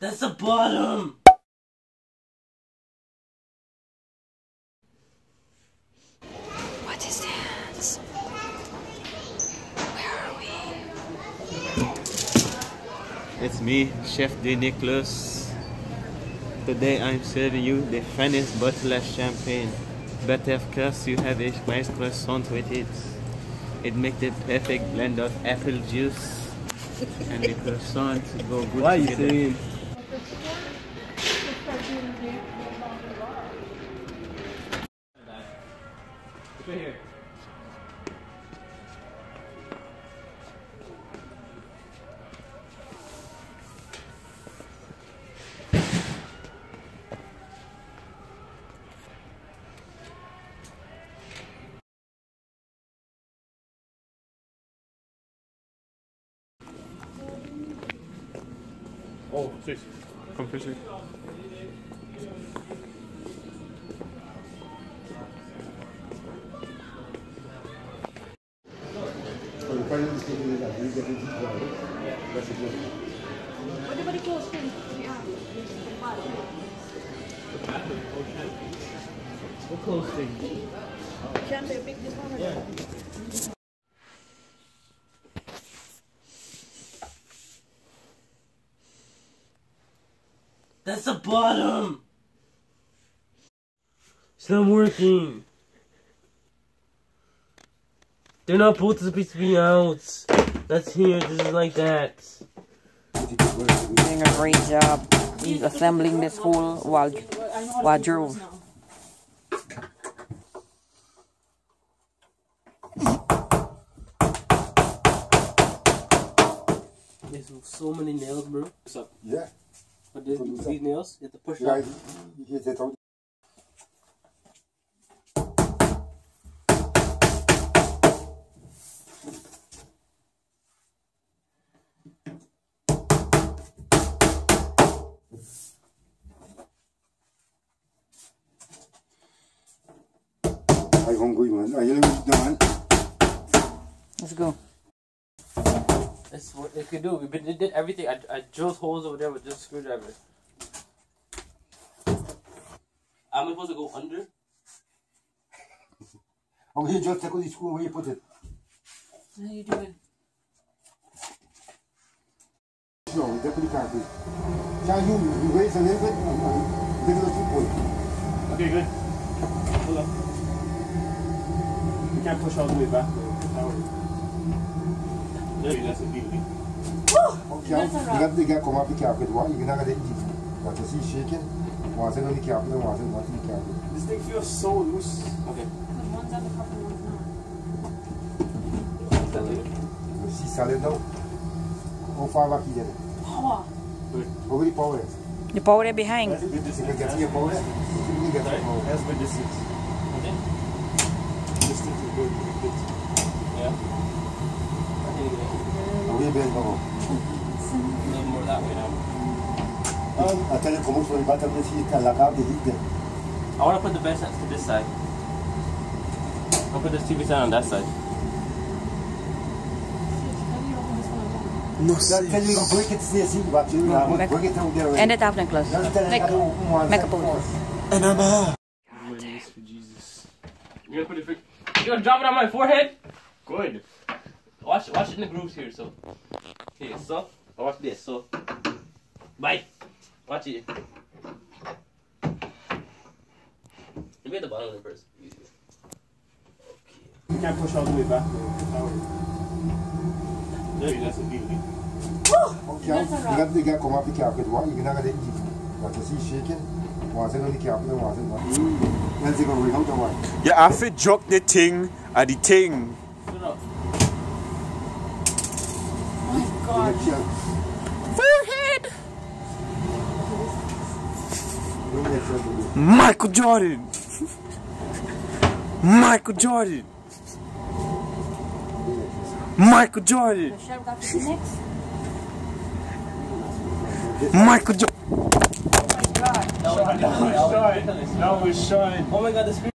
That's the bottom! What is that? Where are we? It's me, Chef D. Nicholas. Today I'm serving you the finest bottle of champagne. But of course you have a nice croissant with it. It makes the perfect blend of apple juice and the croissant go good Why together. are you saying? Right here. Oh, sweet. Come fish it. Everybody close, please. What close thing? Can't they pick this one? Yeah. That's the bottom! It's not working! They're not both supposed to be out! That's here, this is like that. Doing a great job. He's assembling this whole wardrobe. There's so many nails, bro. What's up? Yeah. But these nails, you have to push Yeah, out. I'm hungry, man. Are you man? Let's go. That's what they could do. We did everything. I drilled holes over there with just a screwdriver. I'm supposed to go under? Oh, he just take out the screw where you put it. How are you doing? No, definitely can't be. Shall you raise a little bit? Little too Okay, good. Hold up. You can't push all the way back though. There you go, that's a beauty. Okay, you got to come up the carpet. What? You can have it. Got to see shaking. Once on the carpet and once on the carpet. This thing feels so loose. Okay. One's on the carpet, one's not. You see solid now? How far back you get it? Power. Over the power is. The power behind. You can get your power. You can get your power. That's good distance. Okay. Distance is good. Good. Yeah. I think it's Away bend now. a little more that way now. I tell you, come out from the bottom of the heat and lock out the heat there. I want to put the bed sets to this side. I'll put this TV stand on that side. No, tell you, you can break it, see, but you break it down there. End it up, Nicholas. Make a pose. And I'm out. For Jesus. You're gonna put it. You're gonna drop it on my forehead? Good. Watch it in the grooves here, so. Here, so. Watch this, so. Bye. Watch it. You get the bottom of it first. Easier. You can't push all the way back though. There you go, that's a beauty. Okay, you got to come up the carpet. What? You can have it. Got to see shaking. Once on the carpet and once on the carpet. Then they go ring out the one. Yeah, I fit drop the thing at the thing. Shut up. Oh my god. Forehead! Michael Jordan! Michael Jordan! Michael Jordan! Michael Jordan! Oh my god. That was shine. Oh my god, the screen.